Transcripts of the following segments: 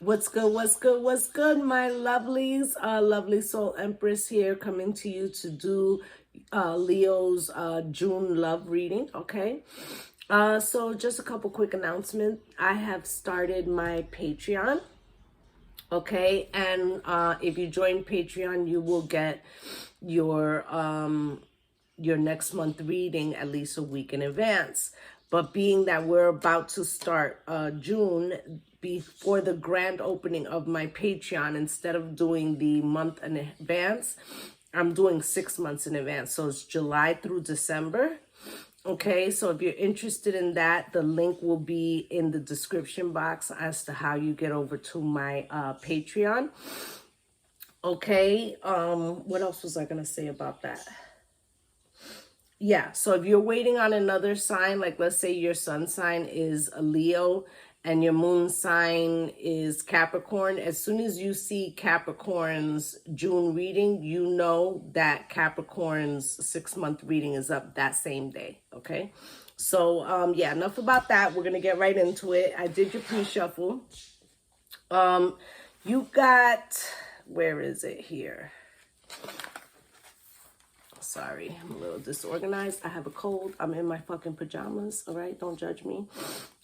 What's good, what's good, what's good, my lovelies? Lovely Soul Empress here, coming to you to do Leo's June love reading, okay? So just a couple quick announcements. I have started my Patreon, okay? And if you join Patreon, you will get your next month reading at least a week in advance. But being that we're about to start June, before the grand opening of my Patreon, instead of doing the month in advance, I'm doing 6 months in advance. So it's July through December. Okay, so if you're interested in that, the link will be in the description box as to how you get over to my Patreon. Okay, what else was I gonna say about that? Yeah, so if you're waiting on another sign, like let's say your sun sign is a Leo and your moon sign is Capricorn, as soon as you see Capricorn's June reading, you know that Capricorn's 6-month reading is up that same day, okay? So, yeah, enough about that. We're going to get right into it. I did your pre-shuffle. You got, where is it here? Sorry, I'm a little disorganized. I have a cold. I'm in my fucking pajamas, all right? Don't judge me.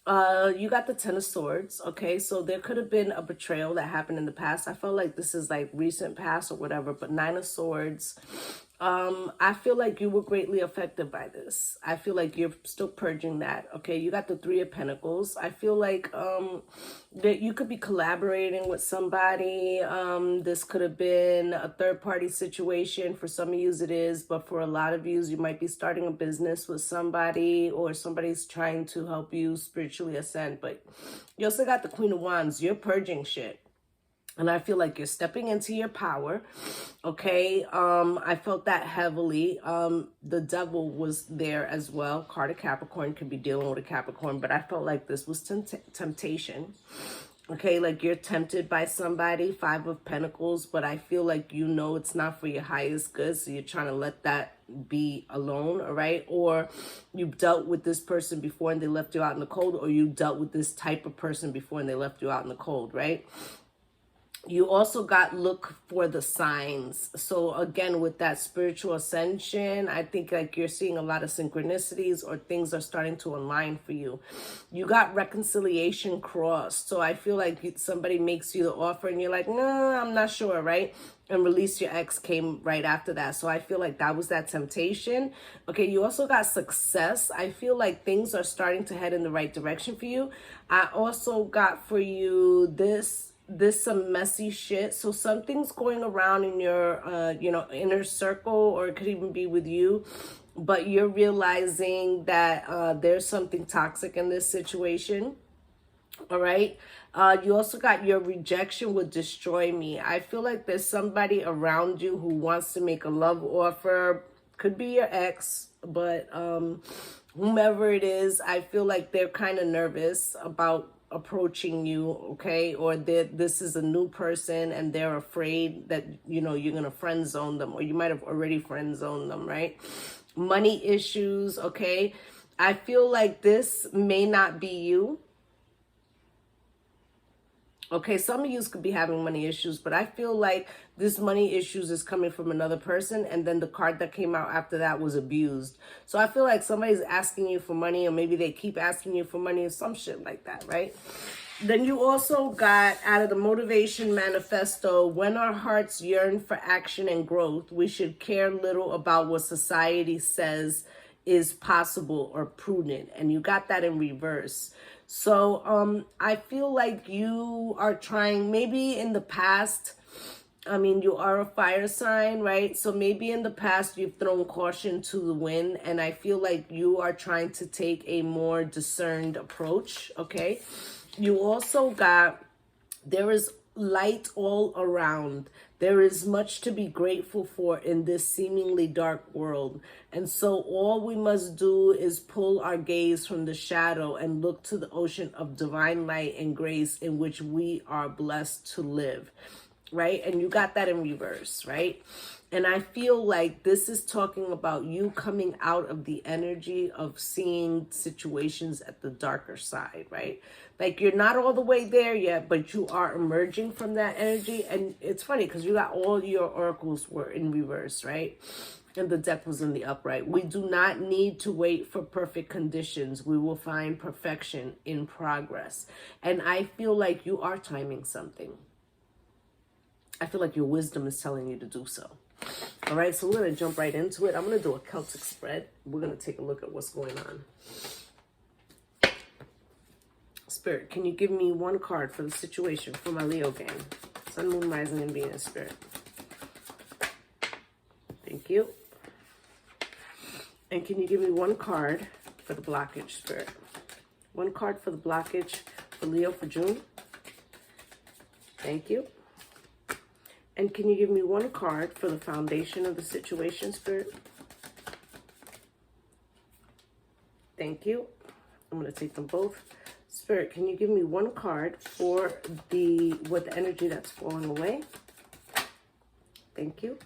You got the Ten of Swords, okay? So there could have been a betrayal that happened in the past. I feel like this is like recent past or whatever, but Nine of Swords. I feel like you were greatly affected by this. I feel like you're still purging that, okay? You got the Three of Pentacles. I feel like that you could be collaborating with somebody. This could have been a third-party situation. For some of you it is, but for a lot of you might be starting a business with somebody, or somebody's trying to help you spiritually ascend. But you also got the Queen of Wands. You're purging shit. And I feel like you're stepping into your power, okay? I felt that heavily. The devil was there as well. Card of Capricorn, could be dealing with a Capricorn, but I felt like this was temptation, okay? Like you're tempted by somebody, Five of Pentacles, but I feel like you know it's not for your highest good, so you're trying to let that be alone, all right? Or you've dealt with this person before and they left you out in the cold, or you dealt with this type of person before and they left you out in the cold, right? You also got look for the signs. So again, with that spiritual ascension, I think like you're seeing a lot of synchronicities, or things are starting to align for you. You got reconciliation crossed. So I feel like somebody makes you the offer and you're like, no, I'm not sure, right? And Release Your Ex came right after that. So I feel like that was that temptation. Okay, you also got success. I feel like things are starting to head in the right direction for you. I also got for you this some messy shit. So something's going around in your inner circle, or it could even be with you, but you're realizing that there's something toxic in this situation. All right. You also got your rejection would destroy me. I feel like there's somebody around you who wants to make a love offer. Could be your ex, but whomever it is, I feel like they're kind of nervous about approaching you, okay? Or this is a new person and they're afraid that, you know, you're gonna friend zone them, or you might have already friend zoned them, right? Money issues, okay? I feel like this may not be you. Okay, some of you could be having money issues, but I feel like this money issues is coming from another person, and then the card that came out after that was abused. So I feel like somebody's asking you for money, or maybe they keep asking you for money or some shit like that, right? Then you also got, out of the Motivation Manifesto, when our hearts yearn for action and growth, we should care little about what society says is possible or prudent. And you got that in reverse. So I feel like you are trying, maybe in the past, I mean, you are a fire sign, right? So maybe in the past you've thrown caution to the wind, and I feel like you are trying to take a more discerned approach, okay? You also got, there is light all around. There is much to be grateful for in this seemingly dark world. And so all we must do is pull our gaze from the shadow and look to the ocean of divine light and grace in which we are blessed to live. right? And you got that in reverse, right? And I feel like this is talking about you coming out of the energy of seeing situations at the darker side, right? Like you're not all the way there yet, but you are emerging from that energy. And it's funny because you got all your oracles were in reverse, right? And the deck was in the upright. We do not need to wait for perfect conditions. We will find perfection in progress. And I feel like you are timing something. I feel like your wisdom is telling you to do so. All right, so we're going to jump right into it. I'm going to do a Celtic spread. We're going to take a look at what's going on. Spirit, can you give me one card for the situation for my Leo gang? Sun, Moon, Rising, and Venus, Spirit. Thank you. And can you give me one card for the blockage, Spirit? One card for the blockage for Leo for June. Thank you. And can you give me one card for the foundation of the situation, Spirit? Thank you. I'm going to take them both. Spirit, can you give me one card for the energy that's falling away? Thank you.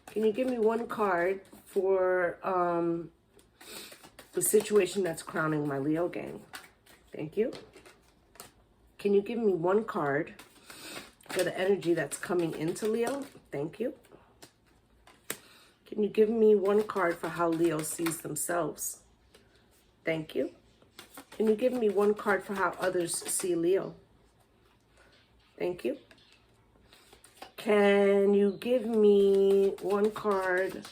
Can you give me one card for the situation that's crowning my Leo gang? Thank you. Can you give me one card for the energy that's coming into Leo? Thank you. Can you give me one card for how Leo sees themselves? Thank you. Can you give me one card for how others see Leo? Thank you. Can you give me one card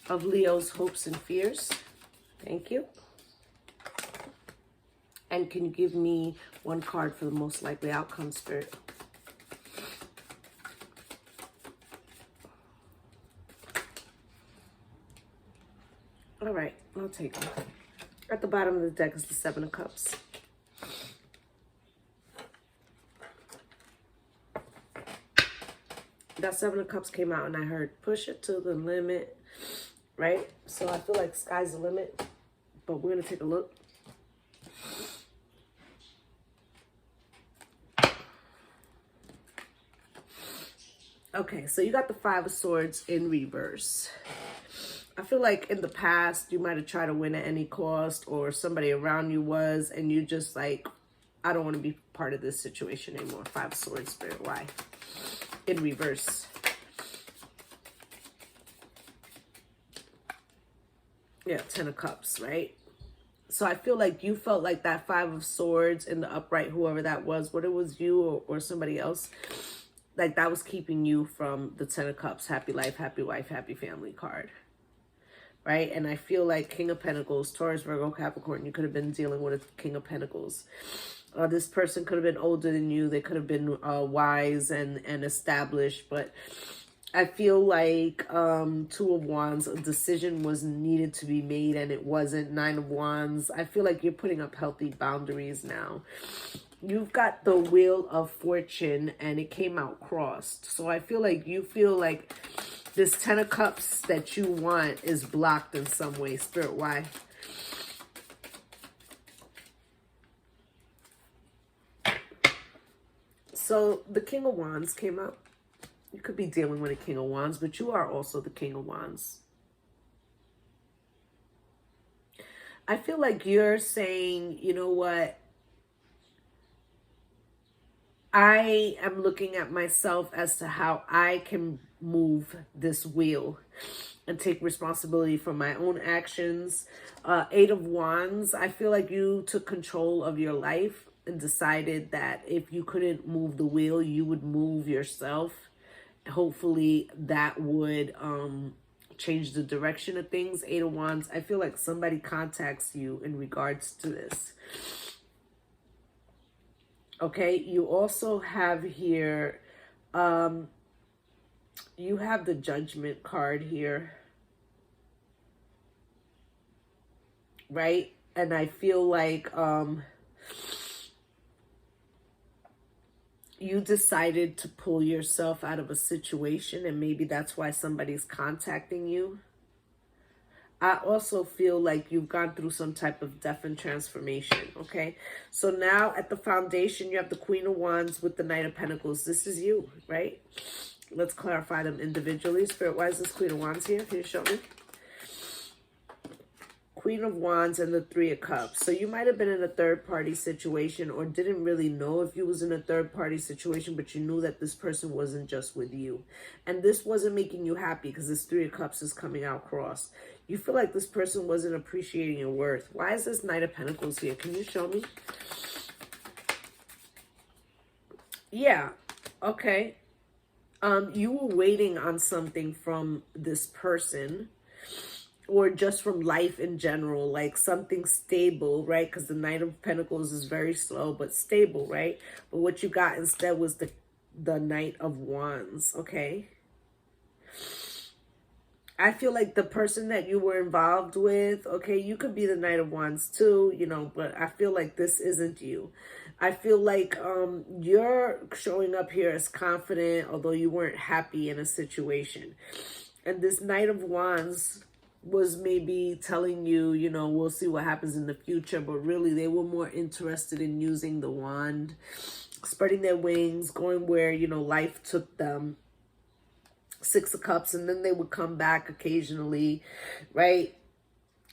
of Leo's hopes and fears? Thank you. And can you give me one card for the most likely outcome, Spirit? All right, I'll take them. At the bottom of the deck is the Seven of Cups. That Seven of Cups came out and I heard push it to the limit, right? So I feel like sky's the limit, but we're going to take a look. Okay, so you got the Five of Swords in reverse. I feel like in the past, you might have tried to win at any cost, or somebody around you was, and you just like, I don't want to be part of this situation anymore. Five of Swords, Spirit, why? In reverse. Yeah, Ten of Cups, right? So I feel like you felt like that Five of Swords in the upright, whoever that was, whether it was you or somebody else, like that was keeping you from the Ten of Cups, happy life, happy wife, happy family card. Right? And I feel like King of Pentacles, Taurus, Virgo, Capricorn, you could have been dealing with a King of Pentacles. This person could have been older than you. They could have been wise and established. But I feel like Two of Wands, a decision was needed to be made and it wasn't. Nine of Wands. I feel like you're putting up healthy boundaries now. You've got the Wheel of Fortune and it came out crossed. So I feel like you feel like this Ten of Cups that you want is blocked in some way. Spirit, why? So the King of Wands came out. You could be dealing with a King of Wands, but you are also the King of Wands. I feel like you're saying, you know what? I am looking at myself as to how I can move this wheel and take responsibility for my own actions. Eight of Wands, I feel like you took control of your life and decided that if you couldn't move the wheel, you would move yourself. Hopefully that would change the direction of things. Eight of Wands, I feel like somebody contacts you in regards to this. Okay, you also have here, you have the Judgment card here, right? And I feel like you decided to pull yourself out of a situation, and maybe that's why somebody's contacting you. I also feel like you've gone through some type of death and transformation, okay? So now at the foundation, you have the Queen of Wands with the Knight of Pentacles. This is you, right? Let's clarify them individually. Spirit, why is this Queen of Wands here? Can you show me? Queen of Wands and the Three of Cups. So you might have been in a third-party situation or didn't really know if you was in a third-party situation, but you knew that this person wasn't just with you. And this wasn't making you happy because this Three of Cups is coming out cross. You feel like this person wasn't appreciating your worth. Why is this Knight of Pentacles here? Can you show me? Yeah. Okay. You were waiting on something from this person, or just from life in general, like something stable, right? Because the Knight of Pentacles is very slow, but stable, right? But what you got instead was the Knight of Wands, okay? I feel like the person that you were involved with, okay, you could be the Knight of Wands too, you know, but I feel like this isn't you. I feel like you're showing up here as confident, although you weren't happy in a situation. And this Knight of Wands was maybe telling you, you know, we'll see what happens in the future, but really they were more interested in using the wand, spreading their wings, going where, you know, life took them. Six of Cups, and then they would come back occasionally, right?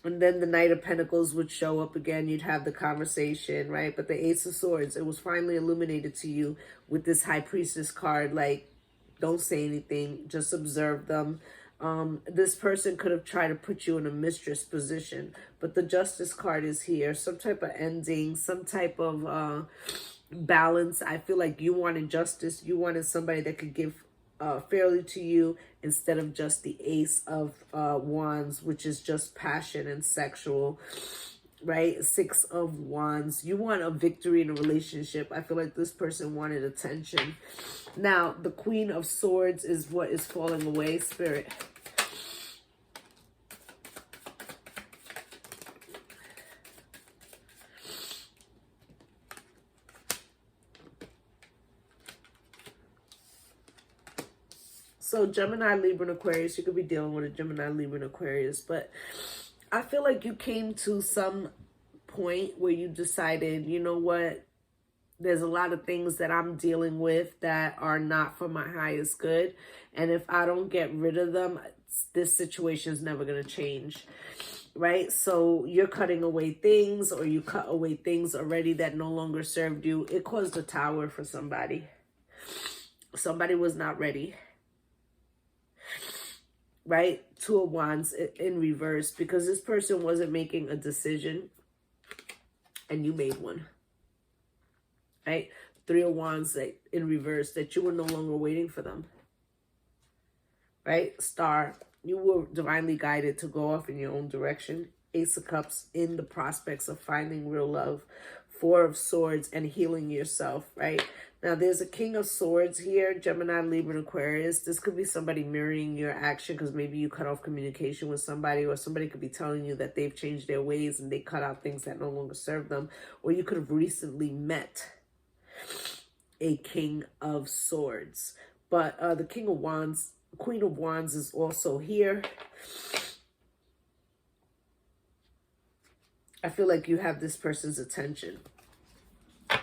And then the Knight of Pentacles would show up again. You'd have the conversation, right? But the Ace of Swords, it was finally illuminated to you with this High Priestess card, like, don't say anything, just observe them. This person could have tried to put you in a mistress position, but the Justice card is here. Some type of ending, some type of balance. I feel like you wanted justice. You wanted somebody that could give fairly to you instead of just the Ace of Wands, which is just passion and sexual, right? Six of Wands. You want a victory in a relationship. I feel like this person wanted attention. Now, the Queen of Swords is what is falling away, Spirit. So Gemini, Libra, and Aquarius, you could be dealing with a Gemini, Libra, and Aquarius, but I feel like you came to some point where you decided, you know what, there's a lot of things that I'm dealing with that are not for my highest good. And if I don't get rid of them, this situation is never going to change, right? So you're cutting away things, or you cut away things already that no longer served you. It caused a tower for somebody. Somebody was not ready, right? Two of Wands in reverse, because this person wasn't making a decision and you made one. Right? Three of Wands that in reverse, that you were no longer waiting for them. Right? Star, you were divinely guided to go off in your own direction. Ace of Cups in the prospects of finding real love. Four of Swords and healing yourself, right? Now, there's a King of Swords here, Gemini, Libra, and Aquarius. This could be somebody mirroring your action because maybe you cut off communication with somebody, or somebody could be telling you that they've changed their ways and they cut out things that no longer serve them. Or you could have recently met a King of Swords. But the King of Wands, Queen of Wands is also here. I feel like you have this person's attention.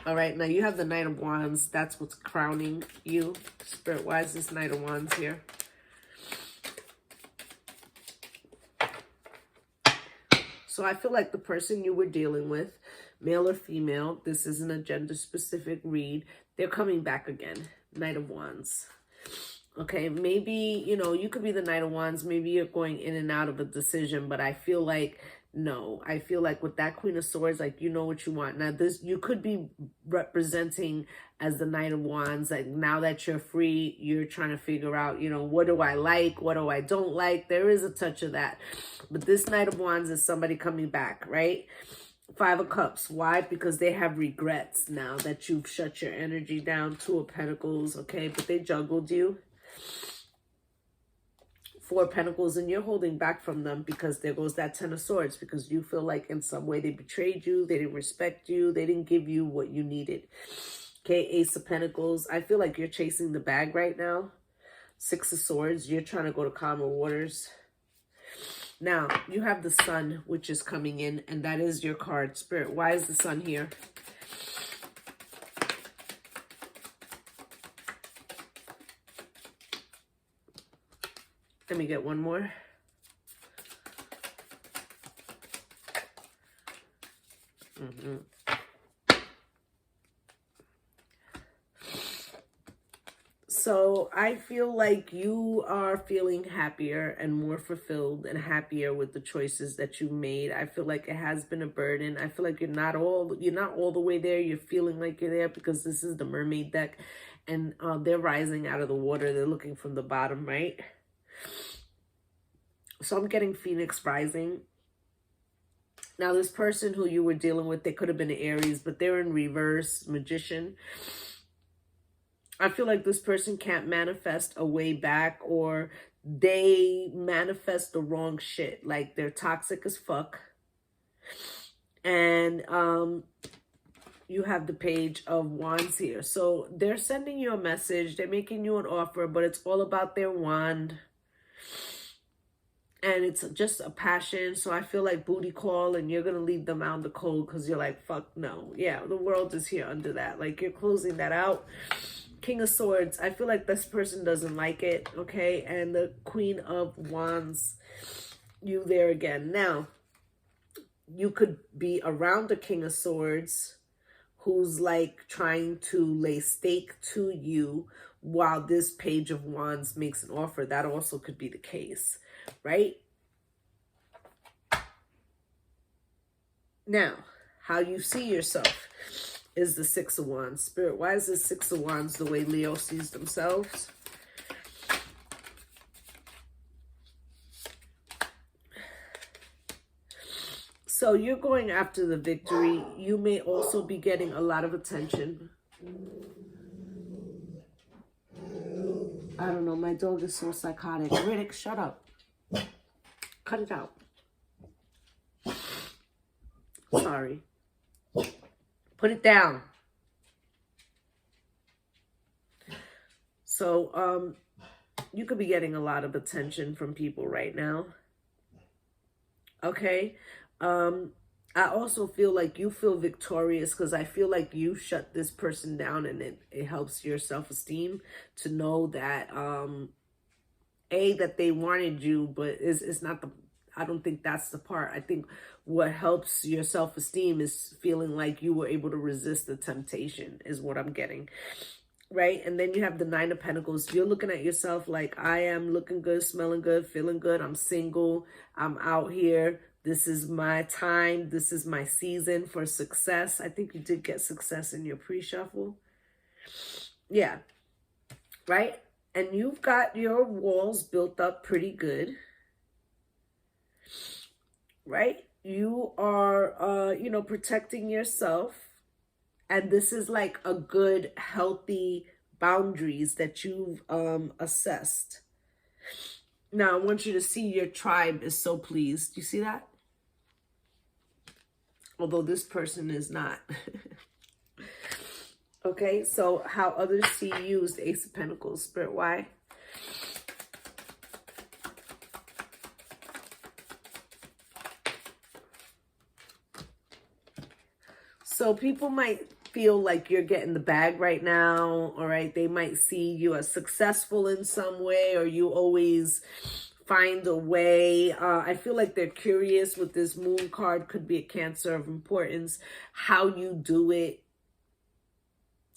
All right, now you have the Knight of Wands. That's what's crowning you. Spirit, why is this Knight of Wands here? So I feel like the person you were dealing with, male or female, this isn't a gender-specific read, they're coming back again. Knight of Wands. Okay, maybe, you know, you could be the Knight of Wands. Maybe you're going in and out of a decision, but I feel like, no. I feel like with that Queen of Swords, like, you know what you want. Now, this, you could be representing as the Knight of Wands. Like, now that you're free, you're trying to figure out, you know, what do I like? What do I don't like? There is a touch of that. But this Knight of Wands is somebody coming back, right? Five of Cups. Why? Because they have regrets now that you've shut your energy down. Two of Pentacles, okay? But they juggled you. Four of Pentacles, and you're holding back from them because there goes that Ten of Swords, because you feel like in some way they betrayed you, they didn't respect you, they didn't give you what you needed. Okay, Ace of Pentacles. I feel like you're chasing the bag right now. Six of Swords. You're trying to go to calmer waters. Now, you have the sun, which is coming in, and that is your card. Spirit, why is the sun here? Let me get one more. So I feel like you are feeling happier and more fulfilled and happier with the choices that you made. I feel like it has been a burden. I feel like you're not all the way there. You're feeling like you're there because this is the mermaid deck, and they're rising out of the water. They're looking from the bottom, right? So I'm getting Phoenix rising. Now, this person who you were dealing with, they could have been an Aries, but they're in reverse, Magician. I feel like this person can't manifest a way back, or they manifest the wrong shit. Like, they're toxic as fuck. And you have the Page of Wands here. So they're sending you a message. They're making you an offer, but it's all about their wand. And it's just a passion. So I feel like booty call, and you're going to leave them out in the cold because you're like, fuck no. Yeah, the world is here under that. Like, you're closing that out. King of Swords, I feel like this person doesn't like it, okay? And the Queen of Wands, you there again. Now, you could be around the King of Swords who's like trying to lay stake to you while this Page of Wands makes an offer. That also could be the case, right? Now, how you see yourself is the Six of Wands. Spirit, why is the Six of Wands the way Leo sees themselves? So you're going after the victory. You may also be getting a lot of attention. I don't know. My dog is so psychotic. Riddick, shut up. Cut it out. Sorry. Put it down. So, you could be getting a lot of attention from people right now. Okay. I also feel like you feel victorious because I feel like you shut this person down, and it helps your self-esteem to know that, that they wanted you, but it's not the, I don't think that's the part. I think what helps your self-esteem is feeling like you were able to resist the temptation is what I'm getting, right? And then you have the Nine of Pentacles. You're looking at yourself like, I am looking good, smelling good, feeling good. I'm single. I'm out here. This is my time. This is my season for success. I think you did get success in your pre-shuffle. Yeah, right? And you've got your walls built up pretty good. Right? You are, protecting yourself. And this is like a good, healthy boundaries that you've assessed. Now, I want you to see your tribe is so pleased. You see that? Although this person is not. Okay, so how others see you is the Ace of Pentacles. Spirit, why? So people might feel like you're getting the bag right now, all right? They might see you as successful in some way, or you always find a way. I feel like they're curious with this Moon card. Could be a Cancer of importance. How you do it.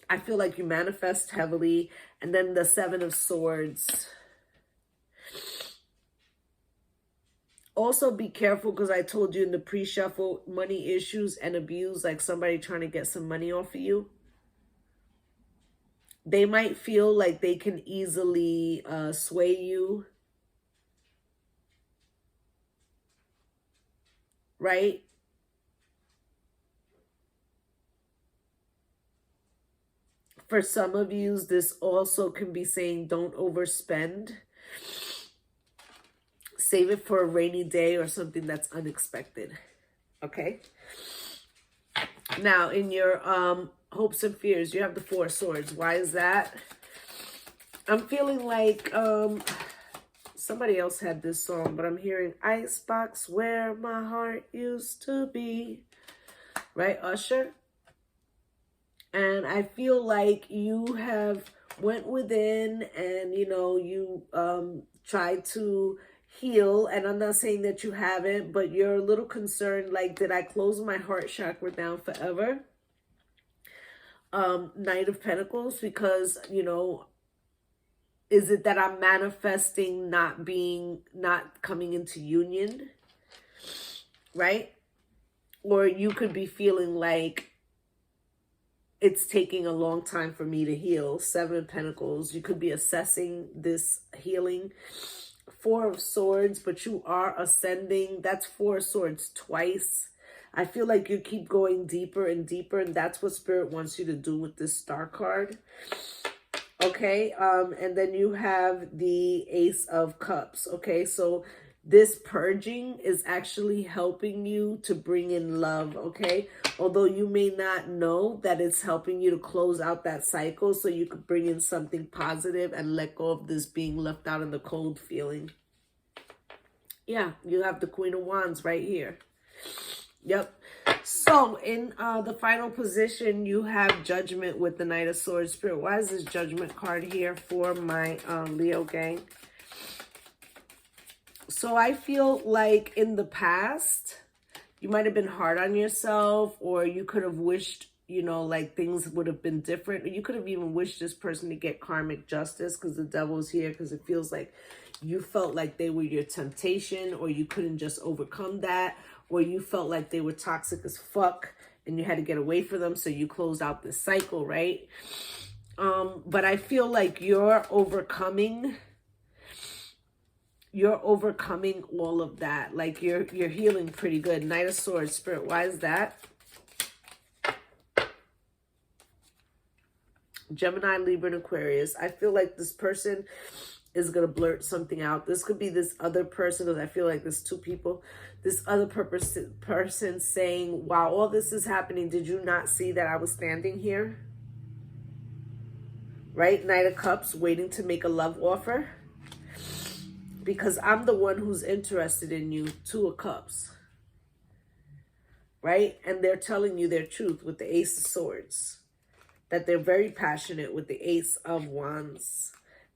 I feel like you manifest heavily. And then the Seven of Swords. Also be careful because I told you in the pre-shuffle, money issues and abuse, like somebody trying to get some money off of you. They might feel like they can easily sway you. Right? For some of you, this also can be saying don't overspend. Save it for a rainy day or something that's unexpected. Okay? Now, in your hopes and fears, you have the Four of Swords. Why is that? I'm feeling like Somebody else had this song, but I'm hearing Icebox Where My Heart Used to Be. Right, Usher? And I feel like you have went within and, you know, you tried to heal. And I'm not saying that you haven't, but you're a little concerned, like, did I close my heart chakra down forever? Knight of Pentacles, because, you know, is it that I'm manifesting not coming into union, right? Or you could be feeling like it's taking a long time for me to heal. Seven of Pentacles, you could be assessing this healing. Four of Swords, but you are ascending. That's Four of Swords twice. I feel like you keep going deeper and deeper, and that's what Spirit wants you to do with this Star card. Okay, and then you have the Ace of Cups. Okay, so this purging is actually helping you to bring in love, okay? Although you may not know that it's helping you to close out that cycle so you could bring in something positive and let go of this being left out in the cold feeling. Yeah, you have the Queen of Wands right here. Yep. So in the final position, you have Judgment with the Knight of Swords. Spirit, why is this Judgment card here for my Leo gang? So I feel like in the past, you might have been hard on yourself, or you could have wished, you know, like things would have been different. You could have even wished this person to get karmic justice, because the devil's here, because it feels like you felt like they were your temptation, or you couldn't just overcome that, or you felt like they were toxic as fuck and you had to get away from them, so you closed out this cycle, right? But I feel like you're overcoming all of that. Like you're healing pretty good. Knight of Swords, Spirit, why is that? Gemini, Libra, and Aquarius. I feel like this person is going to blurt something out. This could be this other person, because I feel like there's two people. This other person saying, wow, all this is happening. Did you not see that I was standing here? Right? Knight of Cups, waiting to make a love offer. Because I'm the one who's interested in you. Two of Cups. Right? And they're telling you their truth with the Ace of Swords. That they're very passionate with the Ace of Wands.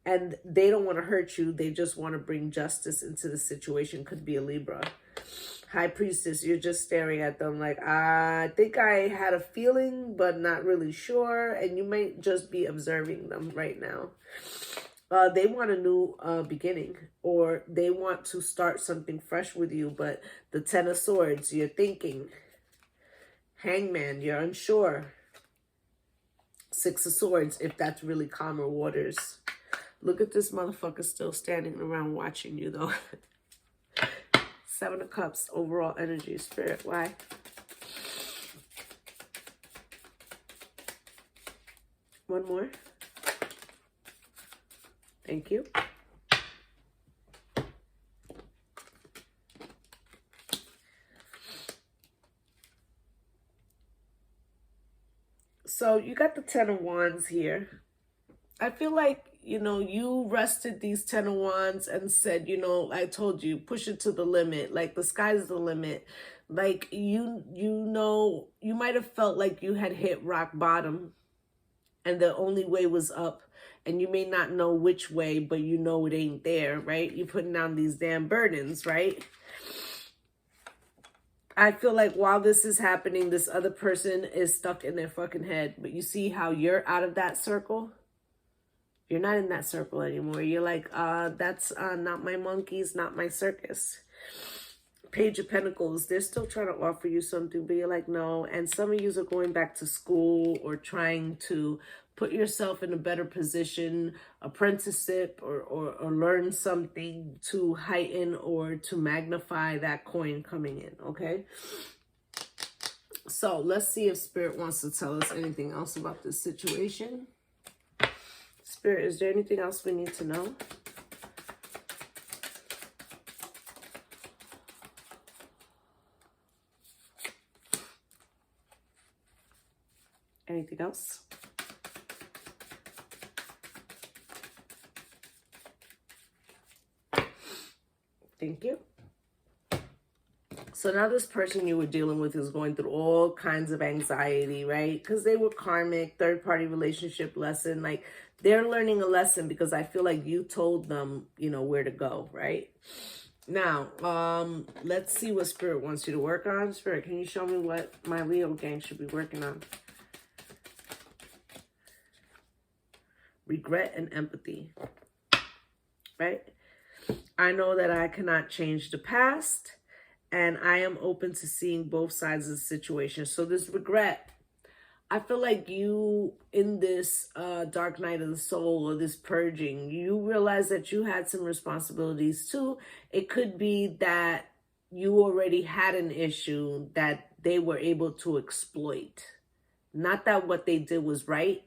And they don't want to hurt you. They just want to bring justice into the situation. Could be a Libra. High Priestess, you're just staring at them like, I think I had a feeling, but not really sure. And you might just be observing them right now. They want a new beginning, or they want to start something fresh with you. But the Ten of Swords, you're thinking. Hangman, you're unsure. Six of Swords, if that's really calmer waters. Look at this motherfucker still standing around watching you, though. Seven of Cups, overall energy, Spirit. Why? One more. Thank you. So you got the Ten of Wands here. I feel like, you know, you rested these Ten of Wands and said, you know, I told you, push it to the limit. Like the sky's the limit. Like you know, you might have felt like you had hit rock bottom and the only way was up. And you may not know which way, but you know it ain't there, right? You're putting down these damn burdens, right? I feel like while this is happening, this other person is stuck in their fucking head. But you see how you're out of that circle? You're not in that circle anymore. You're like, that's not my monkeys, not my circus. Page of Pentacles, they're still trying to offer you something, but you're like, no. And some of you are going back to school or trying to put yourself in a better position, apprenticeship, or learn something to heighten or to magnify that coin coming in, okay? So let's see if Spirit wants to tell us anything else about this situation. Spirit, is there anything else we need to know? Anything else? Thank you. So now this person you were dealing with is going through all kinds of anxiety, right? Because they were karmic, third-party relationship lesson. Like, they're learning a lesson because I feel like you told them, you know, where to go, right? Now, let's see what Spirit wants you to work on. Spirit, can you show me what my Leo gang should be working on? Regret and empathy, right? I know that I cannot change the past, and I am open to seeing both sides of the situation. So this regret, I feel like you, in this dark night of the soul, or this purging, you realize that you had some responsibilities too. It could be that you already had an issue that they were able to exploit. Not that what they did was right,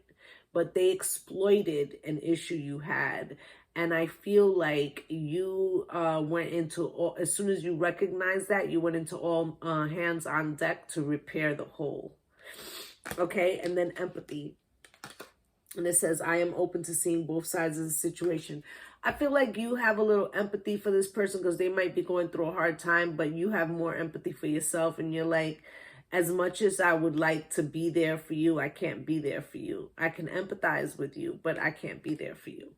but they exploited an issue you had. And I feel like you went into, all, as soon as you recognized that, you went into all hands on deck to repair the whole. Okay, and then empathy. And it says, I am open to seeing both sides of the situation. I feel like you have a little empathy for this person because they might be going through a hard time, but you have more empathy for yourself. And you're like, as much as I would like to be there for you, I can't be there for you. I can empathize with you, but I can't be there for you.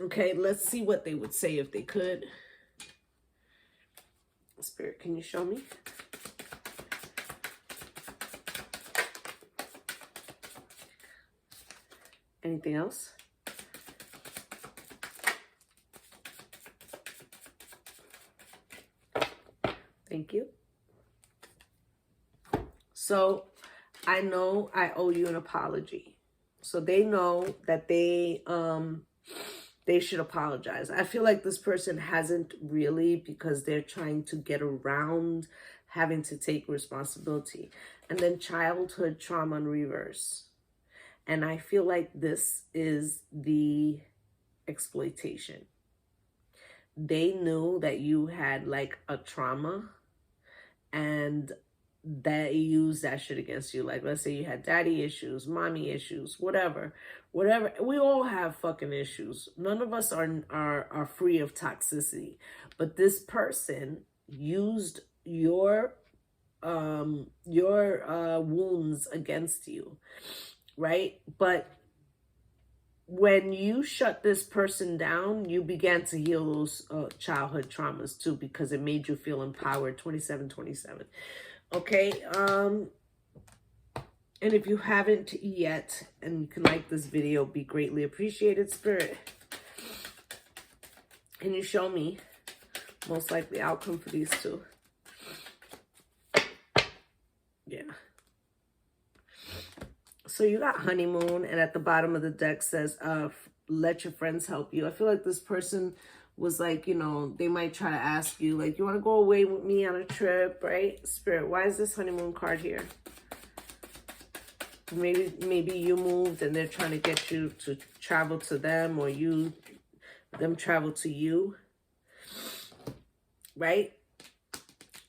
Okay, let's see what they would say if they could. Spirit, can you show me? Anything else? Thank you. So I know I owe you an apology. So they know that they should apologize. I feel like this person hasn't really, because they're trying to get around having to take responsibility. And then childhood trauma in reverse. And I feel like this is the exploitation. They knew that you had like a trauma and they used that shit against you. Like, let's say you had daddy issues, mommy issues, whatever. We all have fucking issues. None of us are free of toxicity. But this person used your wounds against you. Right? But when you shut this person down, you began to heal those childhood traumas too, because it made you feel empowered. 2727. Okay. And if you haven't yet, and you can like this video, be greatly appreciated. Spirit, can you show me most likely outcome for these two? Yeah. So you got honeymoon, and at the bottom of the deck says, let your friends help you. I feel like this person was like, you know, they might try to ask you, like, you want to go away with me on a trip, right? Spirit, why is this honeymoon card here? Maybe you moved and they're trying to get you to travel to them, or them travel to you, right?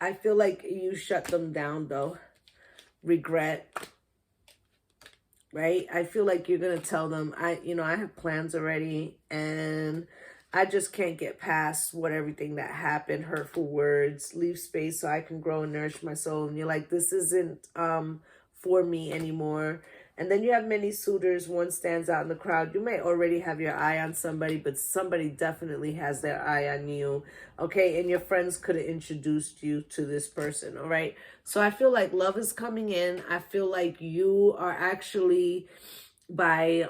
I feel like you shut them down though. Regret. Right? I feel like you're going to tell them, I have plans already, and I just can't get past everything that happened, hurtful words, leave space so I can grow and nourish my soul. And you're like, this isn't for me anymore. And then you have many suitors. One stands out in the crowd. You may already have your eye on somebody, but somebody definitely has their eye on you. Okay. And your friends could have introduced you to this person. All right. So I feel like love is coming in. I feel like you are actually, by,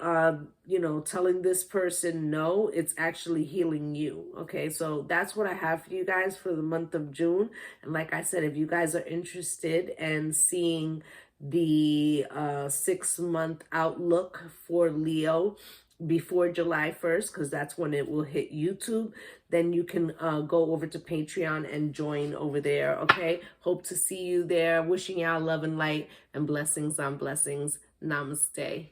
telling this person no, it's actually healing you. Okay. So that's what I have for you guys for the month of June. And like I said, if you guys are interested in seeing the 6-month outlook for Leo before July 1st, because that's when it will hit YouTube, then you can go over to Patreon and join over there. Okay, hope to see you there. Wishing y'all love and light and blessings on blessings. Namaste.